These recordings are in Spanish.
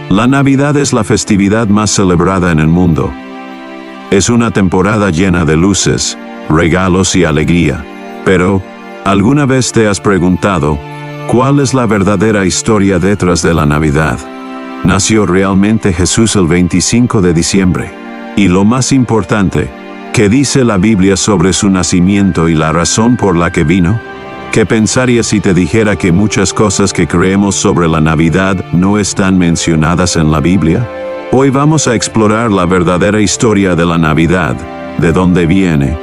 La Navidad es la festividad más celebrada en el mundo. Es una temporada llena de luces, regalos y alegría. Pero, ¿alguna vez te has preguntado cuál es la verdadera historia detrás de la Navidad? ¿Nació realmente Jesús el 25 de diciembre? Y lo más importante, ¿qué dice la Biblia sobre su nacimiento y la razón por la que vino? ¿Qué pensarías si te dijera que muchas cosas que creemos sobre la Navidad no están mencionadas en la Biblia? Hoy vamos a explorar la verdadera historia de la Navidad, de dónde viene,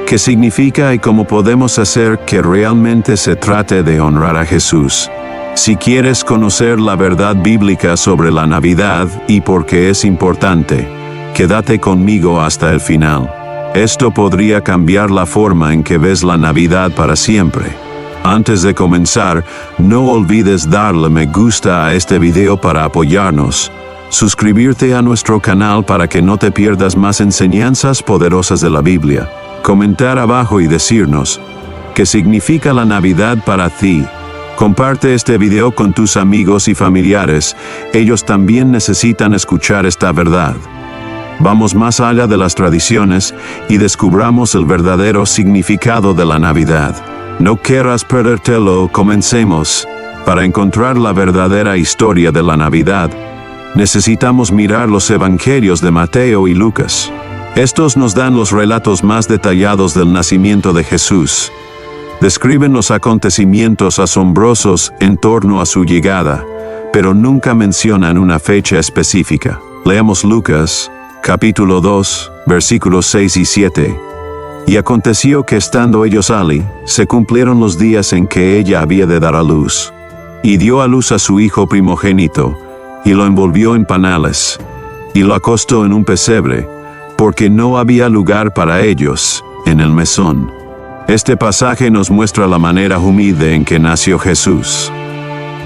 qué significa y cómo podemos hacer que realmente se trate de honrar a Jesús. Si quieres conocer la verdad bíblica sobre la Navidad y por qué es importante, quédate conmigo hasta el final. Esto podría cambiar la forma en que ves la Navidad para siempre. Antes de comenzar, no olvides darle me gusta a este video para apoyarnos, suscribirte a nuestro canal para que no te pierdas más enseñanzas poderosas de la Biblia, comentar abajo y decirnos qué significa la Navidad para ti. Comparte este video con tus amigos y familiares, ellos también necesitan escuchar esta verdad. Vamos más allá de las tradiciones y descubramos el verdadero significado de la Navidad. No quieras perdértelo, comencemos. Para encontrar la verdadera historia de la Navidad, necesitamos mirar los evangelios de Mateo y Lucas. Estos nos dan los relatos más detallados del nacimiento de Jesús. Describen los acontecimientos asombrosos en torno a su llegada, pero nunca mencionan una fecha específica. Leamos Lucas, capítulo 2, versículos 6 y 7. Y aconteció que estando ellos allí, se cumplieron los días en que ella había de dar a luz. Y dio a luz a su hijo primogénito, y lo envolvió en panales, y lo acostó en un pesebre, porque no había lugar para ellos en el mesón. Este pasaje nos muestra la manera humilde en que nació Jesús.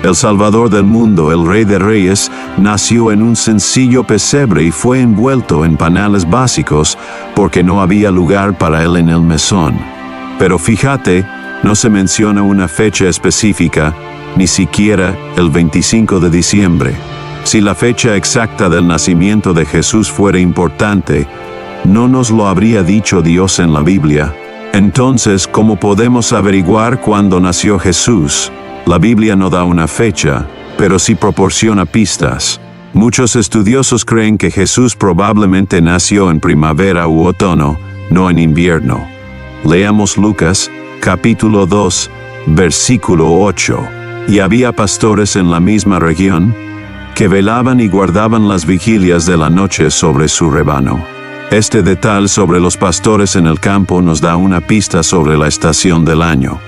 El Salvador del mundo, el Rey de Reyes, nació en un sencillo pesebre y fue envuelto en panales básicos porque no había lugar para él en el mesón. Pero fíjate, no se menciona una fecha específica, ni siquiera el 25 de diciembre. Si la fecha exacta del nacimiento de Jesús fuera importante, no nos lo habría dicho Dios en la Biblia. Entonces, ¿cómo podemos averiguar cuándo nació Jesús? La Biblia no da una fecha, pero sí proporciona pistas. Muchos estudiosos creen que Jesús probablemente nació en primavera u otoño, no en invierno. Leamos Lucas, capítulo 2, versículo 8. Y había pastores en la misma región, que velaban y guardaban las vigilias de la noche sobre su rebaño. Este detalle sobre los pastores en el campo nos da una pista sobre la estación del año.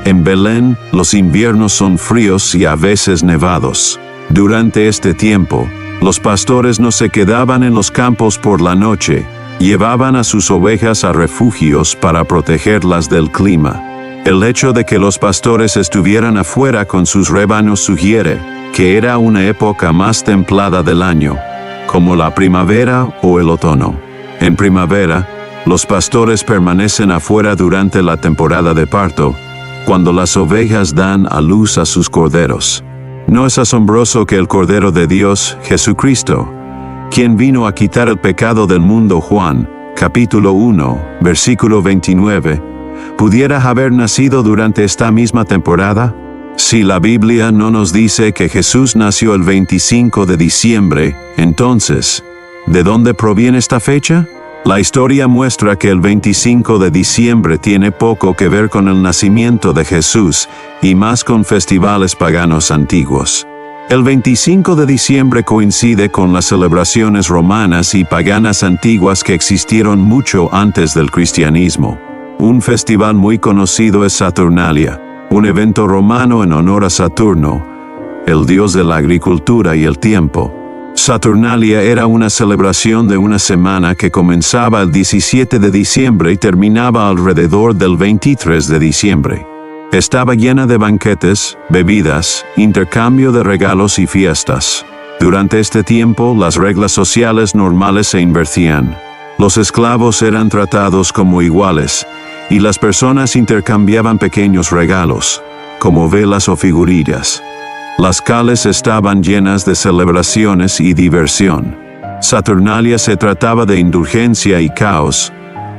En Belén, los inviernos son fríos y a veces nevados. Durante este tiempo, los pastores no se quedaban en los campos por la noche, llevaban a sus ovejas a refugios para protegerlas del clima. El hecho de que los pastores estuvieran afuera con sus rebaños sugiere que era una época más templada del año, como la primavera o el otoño. En primavera, los pastores permanecen afuera durante la temporada de parto, cuando las ovejas dan a luz a sus corderos. ¿No es asombroso que el Cordero de Dios, Jesucristo, quien vino a quitar el pecado del mundo, Juan, capítulo 1, versículo 29, pudiera haber nacido durante esta misma temporada? Si la Biblia no nos dice que Jesús nació el 25 de diciembre, entonces, ¿de dónde proviene esta fecha? La historia muestra que el 25 de diciembre tiene poco que ver con el nacimiento de Jesús y más con festivales paganos antiguos. El 25 de diciembre coincide con las celebraciones romanas y paganas antiguas que existieron mucho antes del cristianismo. Un festival muy conocido es Saturnalia, un evento romano en honor a Saturno, el dios de la agricultura y el tiempo. Saturnalia era una celebración de una semana que comenzaba el 17 de diciembre y terminaba alrededor del 23 de diciembre. Estaba llena de banquetes, bebidas, intercambio de regalos y fiestas. Durante este tiempo, las reglas sociales normales se invertían. Los esclavos eran tratados como iguales, y las personas intercambiaban pequeños regalos, como velas o figurillas. Las calles estaban llenas de celebraciones y diversión. Saturnalia se trataba de indulgencia y caos,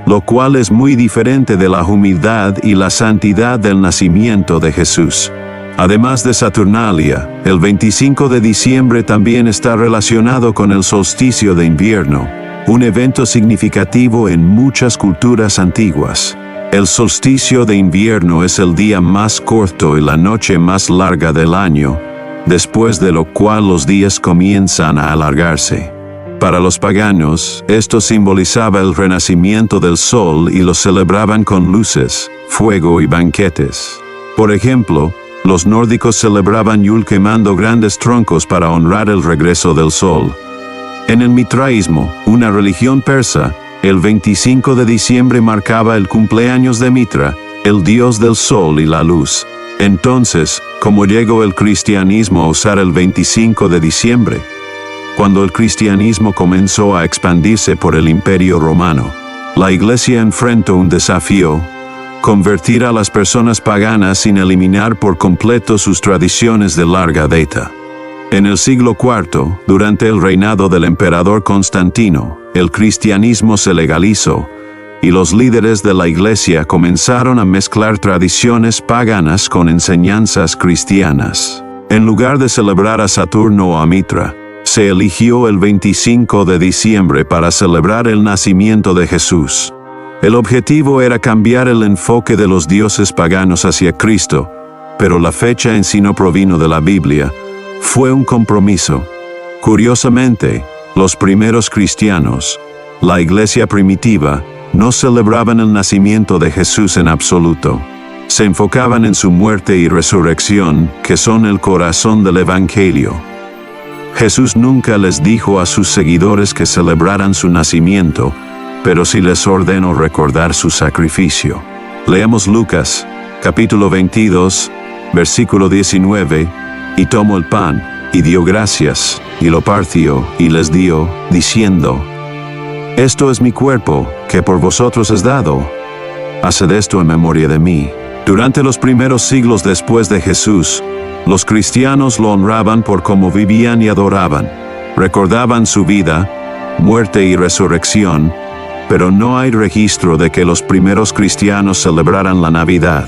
lo cual es muy diferente de la humildad y la santidad del nacimiento de Jesús. Además de Saturnalia, el 25 de diciembre también está relacionado con el solsticio de invierno, un evento significativo en muchas culturas antiguas. El solsticio de invierno es el día más corto y la noche más larga del año, después de lo cual los días comienzan a alargarse. Para los paganos, esto simbolizaba el renacimiento del sol y lo celebraban con luces, fuego y banquetes. Por ejemplo, los nórdicos celebraban Yule quemando grandes troncos para honrar el regreso del sol. En el mitraísmo, una religión persa, el 25 de diciembre marcaba el cumpleaños de Mitra, el dios del sol y la luz. Entonces, ¿cómo llegó el cristianismo a usar el 25 de diciembre? Cuando el cristianismo comenzó a expandirse por el Imperio Romano, la Iglesia enfrentó un desafío: convertir a las personas paganas sin eliminar por completo sus tradiciones de larga data. En el siglo IV, durante el reinado del emperador Constantino, el cristianismo se legalizó, y los líderes de la Iglesia comenzaron a mezclar tradiciones paganas con enseñanzas cristianas. En lugar de celebrar a Saturno o a Mitra, se eligió el 25 de diciembre para celebrar el nacimiento de Jesús. El objetivo era cambiar el enfoque de los dioses paganos hacia Cristo, pero la fecha en sí no provino de la Biblia. Fue un compromiso. Curiosamente, los primeros cristianos, la iglesia primitiva, no celebraban el nacimiento de Jesús en absoluto. Se enfocaban en su muerte y resurrección, que son el corazón del Evangelio. Jesús nunca les dijo a sus seguidores que celebraran su nacimiento, pero sí les ordenó recordar su sacrificio. Leamos Lucas, capítulo 22, versículo 19, y tomó el pan, y dio gracias, y lo partió, y les dio, diciendo: Esto es mi cuerpo, que por vosotros es dado. Haced esto en memoria de mí. Durante los primeros siglos después de Jesús, los cristianos lo honraban por cómo vivían y adoraban. Recordaban su vida, muerte y resurrección, pero no hay registro de que los primeros cristianos celebraran la Navidad.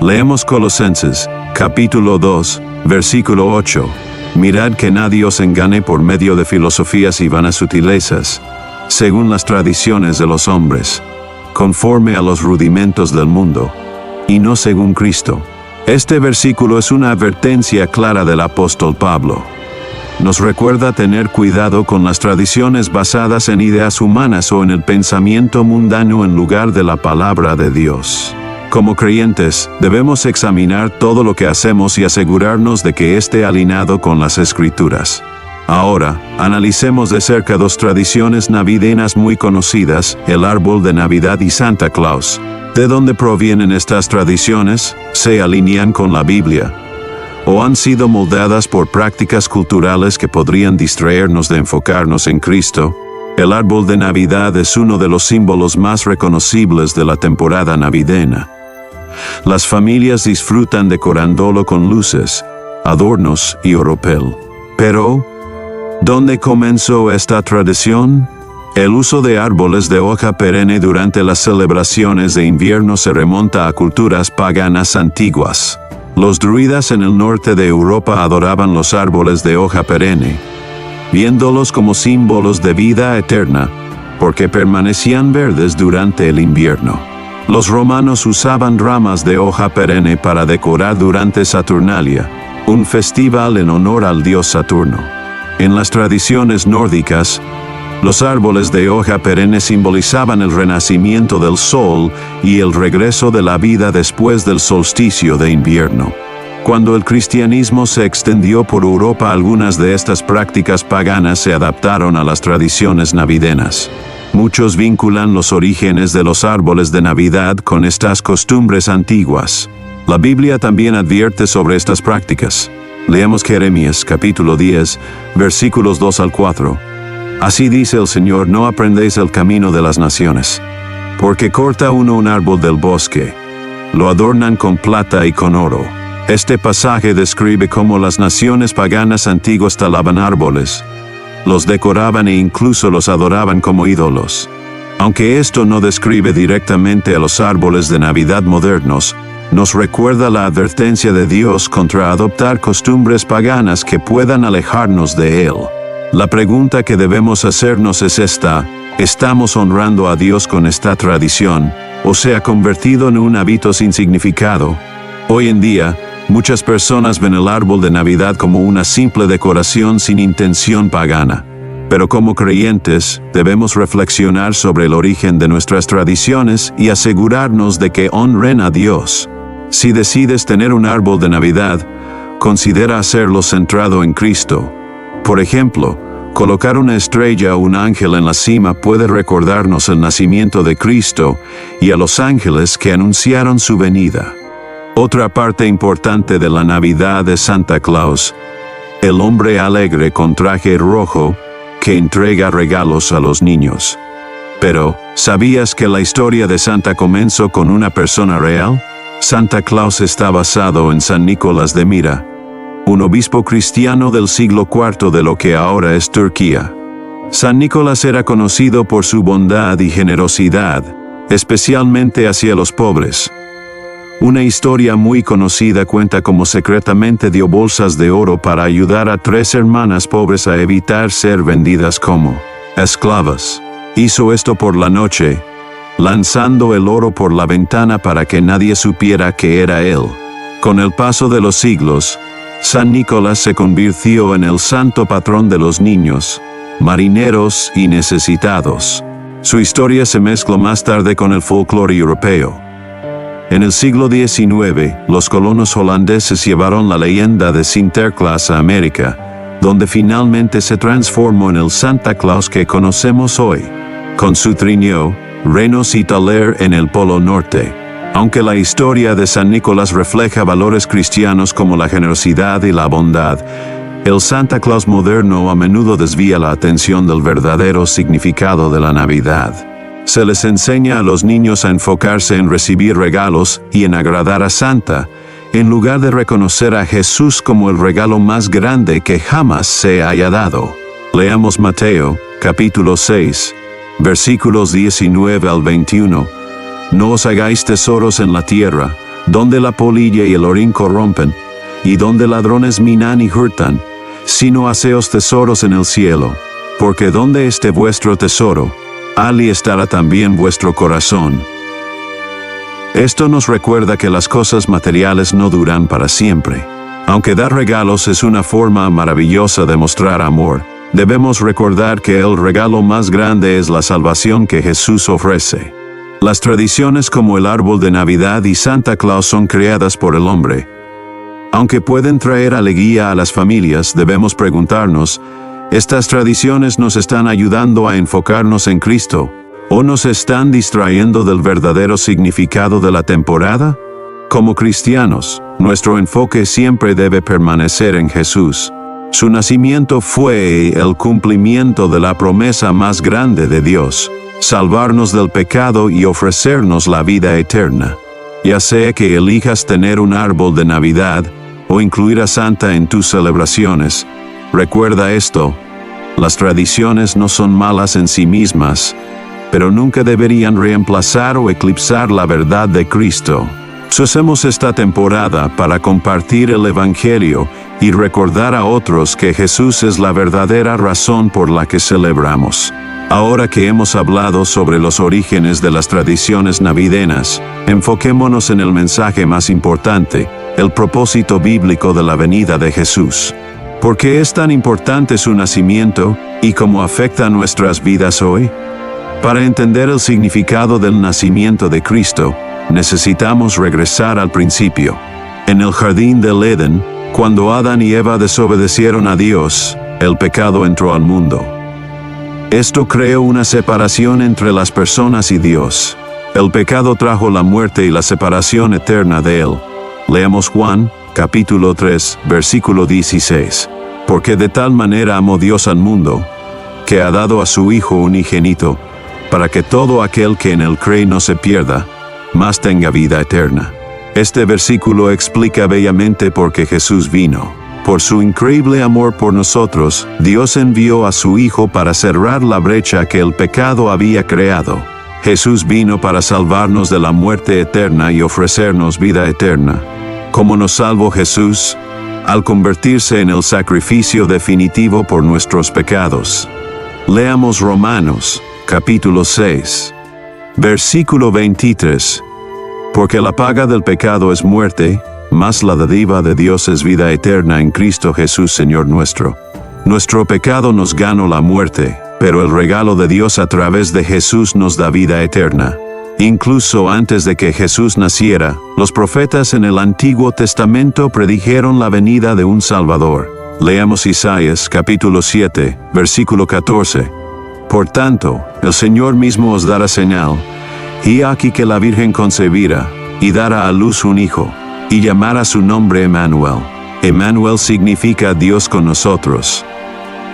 Leemos Colosenses, capítulo 2, versículo 8. Mirad que nadie os engañe por medio de filosofías y vanas sutilezas, según las tradiciones de los hombres, conforme a los rudimentos del mundo, y no según Cristo. Este versículo es una advertencia clara del apóstol Pablo. Nos recuerda tener cuidado con las tradiciones basadas en ideas humanas o en el pensamiento mundano en lugar de la palabra de Dios. Como creyentes, debemos examinar todo lo que hacemos y asegurarnos de que esté alineado con las Escrituras. Ahora, analicemos de cerca dos tradiciones navideñas muy conocidas, el árbol de Navidad y Santa Claus. ¿De dónde provienen estas tradiciones? ¿Se alinean con la Biblia? ¿O han sido moldeadas por prácticas culturales que podrían distraernos de enfocarnos en Cristo? El árbol de Navidad es uno de los símbolos más reconocibles de la temporada navideña. Las familias disfrutan decorándolo con luces, adornos y oropel. Pero, ¿dónde comenzó esta tradición? El uso de árboles de hoja perenne durante las celebraciones de invierno se remonta a culturas paganas antiguas. Los druidas en el norte de Europa adoraban los árboles de hoja perenne, viéndolos como símbolos de vida eterna, porque permanecían verdes durante el invierno. Los romanos usaban ramas de hoja perenne para decorar durante Saturnalia, un festival en honor al dios Saturno. En las tradiciones nórdicas, los árboles de hoja perenne simbolizaban el renacimiento del sol y el regreso de la vida después del solsticio de invierno. Cuando el cristianismo se extendió por Europa, algunas de estas prácticas paganas se adaptaron a las tradiciones navideñas. Muchos vinculan los orígenes de los árboles de Navidad con estas costumbres antiguas. La Biblia también advierte sobre estas prácticas. Leemos Jeremías capítulo 10, versículos 2 al 4. Así dice el Señor: no aprendéis el camino de las naciones, porque corta uno un árbol del bosque, lo adornan con plata y con oro, Este pasaje describe cómo las naciones paganas antiguas talaban árboles, los decoraban e incluso los adoraban como ídolos. Aunque esto no describe directamente a los árboles de Navidad modernos, nos recuerda la advertencia de Dios contra adoptar costumbres paganas que puedan alejarnos de Él. La pregunta que debemos hacernos es esta: ¿estamos honrando a Dios con esta tradición, o se ha convertido en un hábito sin significado? Hoy en día, muchas personas ven el árbol de Navidad como una simple decoración sin intención pagana. Pero como creyentes, debemos reflexionar sobre el origen de nuestras tradiciones y asegurarnos de que honren a Dios. Si decides tener un árbol de Navidad, considera hacerlo centrado en Cristo. Por ejemplo, colocar una estrella o un ángel en la cima puede recordarnos el nacimiento de Cristo y a los ángeles que anunciaron su venida. Otra parte importante de la Navidad es Santa Claus, el hombre alegre con traje rojo que entrega regalos a los niños. Pero, ¿sabías que la historia de Santa comenzó con una persona real? Santa Claus está basado en San Nicolás de Myra, un obispo cristiano del siglo IV de lo que ahora es Turquía. San Nicolás era conocido por su bondad y generosidad, especialmente hacia los pobres. Una historia muy conocida cuenta cómo secretamente dio bolsas de oro para ayudar a 3 hermanas pobres a evitar ser vendidas como esclavas. Hizo esto por la noche, lanzando el oro por la ventana para que nadie supiera que era él. Con el paso de los siglos, San Nicolás se convirtió en el santo patrón de los niños, marineros y necesitados. Su historia se mezcló más tarde con el folclore europeo. En el siglo XIX, los colonos holandeses llevaron la leyenda de Sinterklaas a América, donde finalmente se transformó en el Santa Claus que conocemos hoy, con su trineo, renos y taler en el Polo Norte. Aunque la historia de San Nicolás refleja valores cristianos como la generosidad y la bondad, el Santa Claus moderno a menudo desvía la atención del verdadero significado de la Navidad. Se les enseña a los niños a enfocarse en recibir regalos y en agradar a Santa, en lugar de reconocer a Jesús como el regalo más grande que jamás se haya dado. Leamos Mateo, capítulo 6, versículos 19 al 21. No os hagáis tesoros en la tierra, donde la polilla y el orín corrompen, y donde ladrones minan y hurtan, sino haceos tesoros en el cielo, porque donde esté vuestro tesoro, allí estará también vuestro corazón. Esto nos recuerda que las cosas materiales no duran para siempre. Aunque dar regalos es una forma maravillosa de mostrar amor, debemos recordar que el regalo más grande es la salvación que Jesús ofrece. Las tradiciones como el árbol de Navidad y Santa Claus son creadas por el hombre. Aunque pueden traer alegría a las familias, debemos preguntarnos: ¿estas tradiciones nos están ayudando a enfocarnos en Cristo, o nos están distrayendo del verdadero significado de la temporada? Como cristianos, nuestro enfoque siempre debe permanecer en Jesús. Su nacimiento fue el cumplimiento de la promesa más grande de Dios: salvarnos del pecado y ofrecernos la vida eterna. Ya sea que elijas tener un árbol de Navidad o incluir a Santa en tus celebraciones, recuerda esto: las tradiciones no son malas en sí mismas, pero nunca deberían reemplazar o eclipsar la verdad de Cristo. Usemos esta temporada para compartir el Evangelio y recordar a otros que Jesús es la verdadera razón por la que celebramos. Ahora que hemos hablado sobre los orígenes de las tradiciones navideñas, enfoquémonos en el mensaje más importante, el propósito bíblico de la venida de Jesús. ¿Por qué es tan importante su nacimiento y cómo afecta a nuestras vidas hoy? Para entender el significado del nacimiento de Cristo, necesitamos regresar al principio. En el jardín del Edén, cuando Adán y Eva desobedecieron a Dios, el pecado entró al mundo. Esto creó una separación entre las personas y Dios. El pecado trajo la muerte y la separación eterna de Él. Leamos Juan, capítulo 3, versículo 16. Porque de tal manera amó Dios al mundo, que ha dado a su Hijo unigénito, para que todo aquel que en él cree no se pierda, mas tenga vida eterna. Este versículo explica bellamente por qué Jesús vino. Por su increíble amor por nosotros, Dios envió a su Hijo para cerrar la brecha que el pecado había creado. Jesús vino para salvarnos de la muerte eterna y ofrecernos vida eterna. ¿Cómo nos salvó Jesús? Al convertirse en el sacrificio definitivo por nuestros pecados. Leamos Romanos, capítulo 6. Versículo 23. Porque la paga del pecado es muerte, mas la dádiva de Dios es vida eterna en Cristo Jesús Señor nuestro. Nuestro pecado nos ganó la muerte, pero el regalo de Dios a través de Jesús nos da vida eterna. Incluso antes de que Jesús naciera, los profetas en el Antiguo Testamento predijeron la venida de un Salvador. Leamos Isaías capítulo 7, versículo 14. Por tanto, el Señor mismo os dará señal, y aquí que la Virgen concebirá, y dará a luz un hijo, y llamará su nombre Emmanuel. Emmanuel significa Dios con nosotros.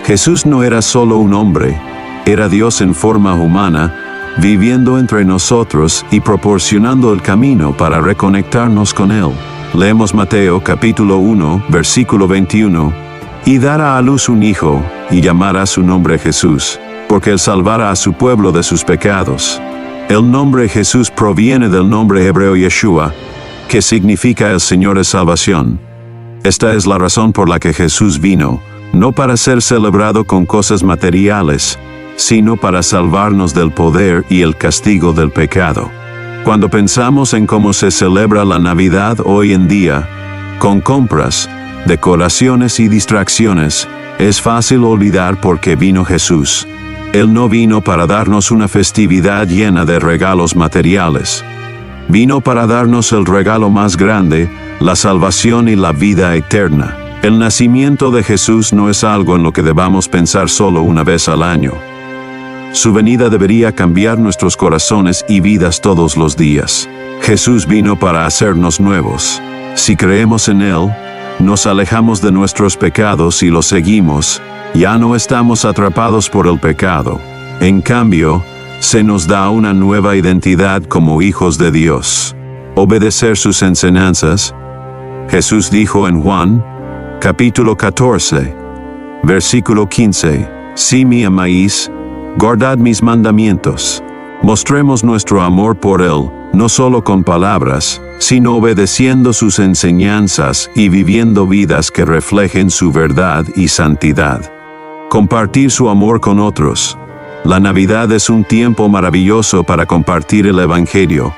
Jesús no era solo un hombre, era Dios en forma humana, viviendo entre nosotros y proporcionando el camino para reconectarnos con Él. Leemos Mateo capítulo 1, versículo 21. Y dará a luz un hijo, y llamará su nombre Jesús, porque Él salvará a su pueblo de sus pecados. El nombre Jesús proviene del nombre hebreo Yeshua, que significa el Señor es salvación. Esta es la razón por la que Jesús vino, no para ser celebrado con cosas materiales, sino para salvarnos del poder y el castigo del pecado. Cuando pensamos en cómo se celebra la Navidad hoy en día, con compras, decoraciones y distracciones, es fácil olvidar por qué vino Jesús. Él no vino para darnos una festividad llena de regalos materiales. Vino para darnos el regalo más grande, la salvación y la vida eterna. El nacimiento de Jesús no es algo en lo que debamos pensar solo una vez al año. Su venida debería cambiar nuestros corazones y vidas todos los días. Jesús vino para hacernos nuevos. Si creemos en Él, nos alejamos de nuestros pecados y los seguimos, ya no estamos atrapados por el pecado. En cambio, se nos da una nueva identidad como hijos de Dios. Obedecer sus enseñanzas. Jesús dijo en Juan, capítulo 14, versículo 15, si me amáis, guardad mis mandamientos. Mostremos nuestro amor por Él, no solo con palabras, sino obedeciendo sus enseñanzas y viviendo vidas que reflejen su verdad y santidad. Compartir su amor con otros. La Navidad es un tiempo maravilloso para compartir el Evangelio,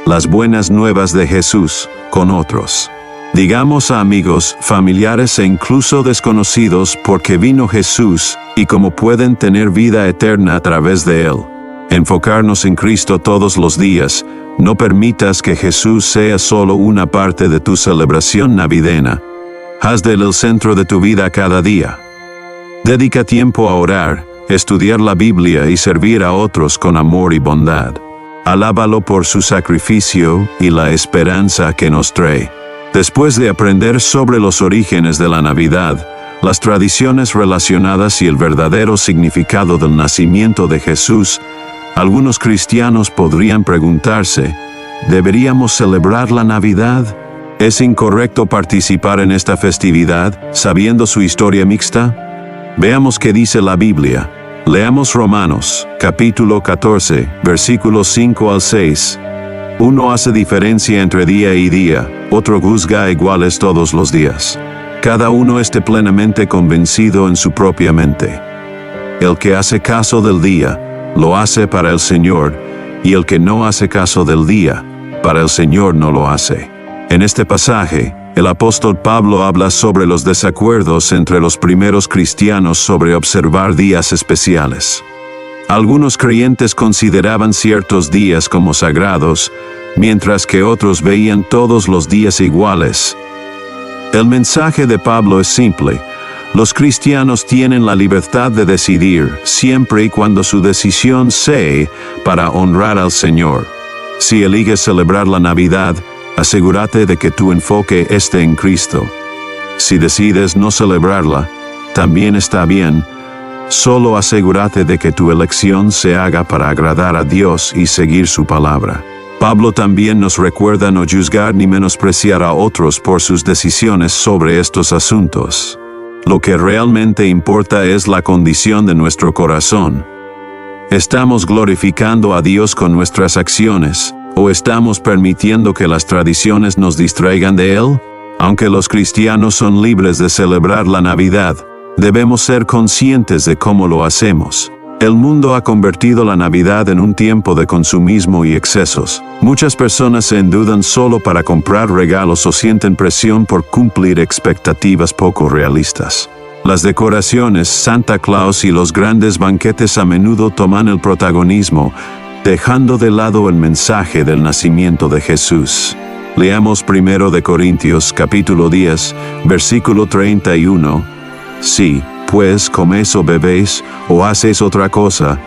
las buenas nuevas de Jesús, con otros. Digamos a amigos, familiares e incluso desconocidos por qué vino Jesús y cómo pueden tener vida eterna a través de Él. Enfocarnos en Cristo todos los días. No permitas que Jesús sea solo una parte de tu celebración navideña. Haz de Él el centro de tu vida cada día. Dedica tiempo a orar, estudiar la Biblia y servir a otros con amor y bondad. Alábalo por su sacrificio y la esperanza que nos trae. Después de aprender sobre los orígenes de la Navidad, las tradiciones relacionadas y el verdadero significado del nacimiento de Jesús, algunos cristianos podrían preguntarse, ¿deberíamos celebrar la Navidad? ¿Es incorrecto participar en esta festividad, sabiendo su historia mixta? Veamos qué dice la Biblia. Leamos Romanos, capítulo 14, versículos 5 al 6. Uno hace diferencia entre día y día, otro juzga iguales todos los días. Cada uno esté plenamente convencido en su propia mente. El que hace caso del día, lo hace para el Señor, y el que no hace caso del día, para el Señor no lo hace. En este pasaje, el apóstol Pablo habla sobre los desacuerdos entre los primeros cristianos sobre observar días especiales. Algunos creyentes consideraban ciertos días como sagrados, mientras que otros veían todos los días iguales. El mensaje de Pablo es simple. Los cristianos tienen la libertad de decidir, siempre y cuando su decisión sea para honrar al Señor. Si eliges celebrar la Navidad, asegúrate de que tu enfoque esté en Cristo. Si decides no celebrarla, también está bien. Solo asegúrate de que tu elección se haga para agradar a Dios y seguir su palabra. Pablo también nos recuerda no juzgar ni menospreciar a otros por sus decisiones sobre estos asuntos. Lo que realmente importa es la condición de nuestro corazón. ¿Estamos glorificando a Dios con nuestras acciones, o estamos permitiendo que las tradiciones nos distraigan de Él? Aunque los cristianos son libres de celebrar la Navidad, debemos ser conscientes de cómo lo hacemos. El mundo ha convertido la Navidad en un tiempo de consumismo y excesos. Muchas personas se endeudan solo para comprar regalos o sienten presión por cumplir expectativas poco realistas. Las decoraciones, Santa Claus y los grandes banquetes a menudo toman el protagonismo, dejando de lado el mensaje del nacimiento de Jesús. Leamos 1 de Corintios, capítulo 10, versículo 31. Sí, pues coméis o bebéis, o hacéis otra cosa,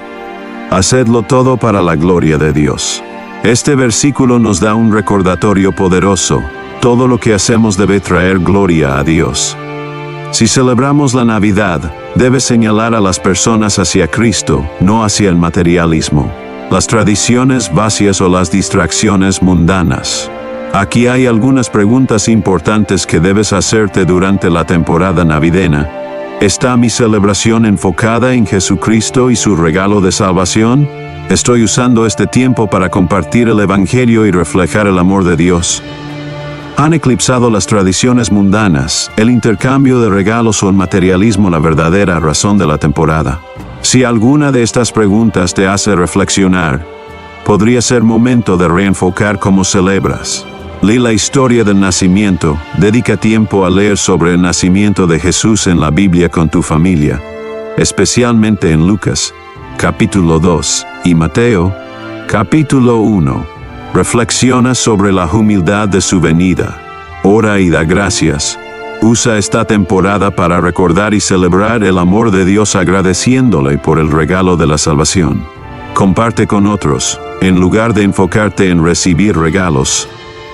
hacedlo todo para la gloria de Dios. Este versículo nos da un recordatorio poderoso. Todo lo que hacemos debe traer gloria a Dios. Si celebramos la Navidad, debe señalar a las personas hacia Cristo, no hacia el materialismo, las tradiciones vacías o las distracciones mundanas. Aquí hay algunas preguntas importantes que debes hacerte durante la temporada navideña. ¿Está mi celebración enfocada en Jesucristo y su regalo de salvación? ¿Estoy usando este tiempo para compartir el Evangelio y reflejar el amor de Dios? ¿Han eclipsado las tradiciones mundanas, el intercambio de regalos o el materialismo la verdadera razón de la temporada? Si alguna de estas preguntas te hace reflexionar, podría ser momento de reenfocar cómo celebras. Lee la historia del nacimiento, dedica tiempo a leer sobre el nacimiento de Jesús en la Biblia con tu familia, especialmente en Lucas, capítulo 2, y Mateo, capítulo 1. Reflexiona sobre la humildad de su venida. Ora y da gracias. Usa esta temporada para recordar y celebrar el amor de Dios agradeciéndole por el regalo de la salvación. Comparte con otros, en lugar de enfocarte en recibir regalos.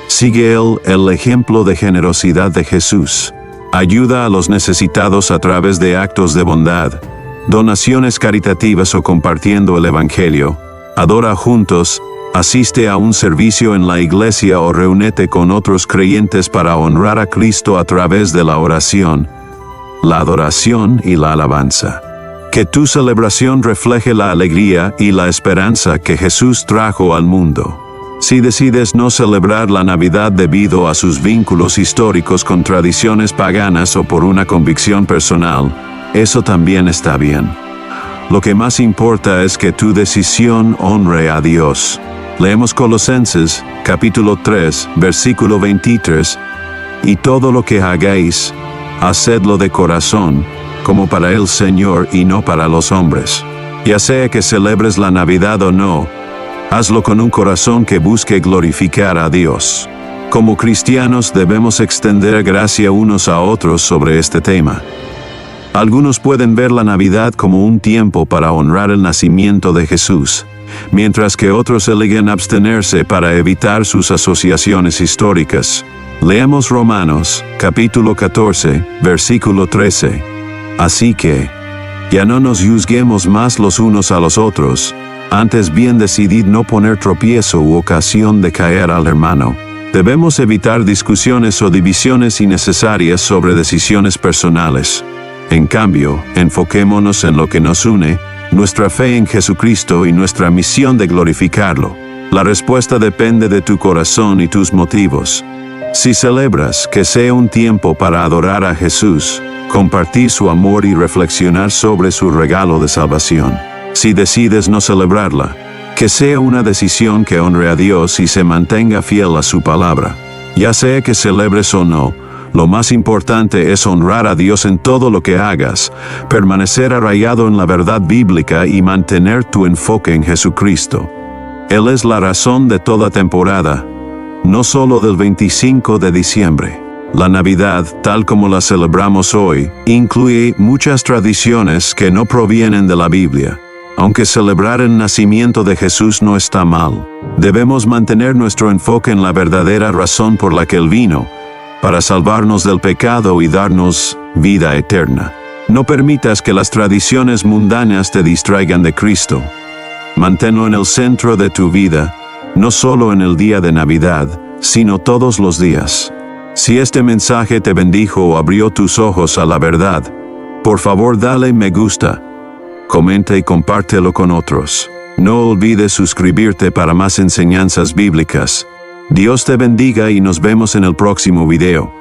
Sigue el ejemplo de generosidad de Jesús. Ayuda a los necesitados a través de actos de bondad, donaciones caritativas o compartiendo el Evangelio. Adora juntos, asiste a un servicio en la iglesia o reúnete con otros creyentes para honrar a Cristo a través de la oración, la adoración y la alabanza. Que tu celebración refleje la alegría y la esperanza que Jesús trajo al mundo. Si decides no celebrar la Navidad debido a sus vínculos históricos con tradiciones paganas o por una convicción personal, eso también está bien. Lo que más importa es que tu decisión honre a Dios. Leemos Colosenses, capítulo 3, versículo 23. Y todo lo que hagáis, hacedlo de corazón, como para el Señor y no para los hombres. Ya sea que celebres la Navidad o no, hazlo con un corazón que busque glorificar a Dios. Como cristianos debemos extender gracia unos a otros sobre este tema. Algunos pueden ver la Navidad como un tiempo para honrar el nacimiento de Jesús, mientras que otros eligen abstenerse para evitar sus asociaciones históricas. Leemos Romanos, capítulo 14, versículo 13. Así que, ya no nos juzguemos más los unos a los otros, antes bien decidid no poner tropiezo u ocasión de caer al hermano. Debemos evitar discusiones o divisiones innecesarias sobre decisiones personales. En cambio, enfoquémonos en lo que nos une, nuestra fe en Jesucristo y nuestra misión de glorificarlo. La respuesta depende de tu corazón y tus motivos. Si celebras, que sea un tiempo para adorar a Jesús, compartir su amor y reflexionar sobre su regalo de salvación. Si decides no celebrarla, que sea una decisión que honre a Dios y se mantenga fiel a su palabra. Ya sea que celebres o no, lo más importante es honrar a Dios en todo lo que hagas, permanecer arraigado en la verdad bíblica y mantener tu enfoque en Jesucristo. Él es la razón de toda temporada, no solo del 25 de diciembre. La Navidad, tal como la celebramos hoy, incluye muchas tradiciones que no provienen de la Biblia. Aunque celebrar el nacimiento de Jesús no está mal, debemos mantener nuestro enfoque en la verdadera razón por la que Él vino, para salvarnos del pecado y darnos vida eterna. No permitas que las tradiciones mundanas te distraigan de Cristo. Manténlo en el centro de tu vida, no solo en el día de Navidad, sino todos los días. Si este mensaje te bendijo o abrió tus ojos a la verdad, por favor dale me gusta, comenta y compártelo con otros. No olvides suscribirte para más enseñanzas bíblicas. Dios te bendiga y nos vemos en el próximo video.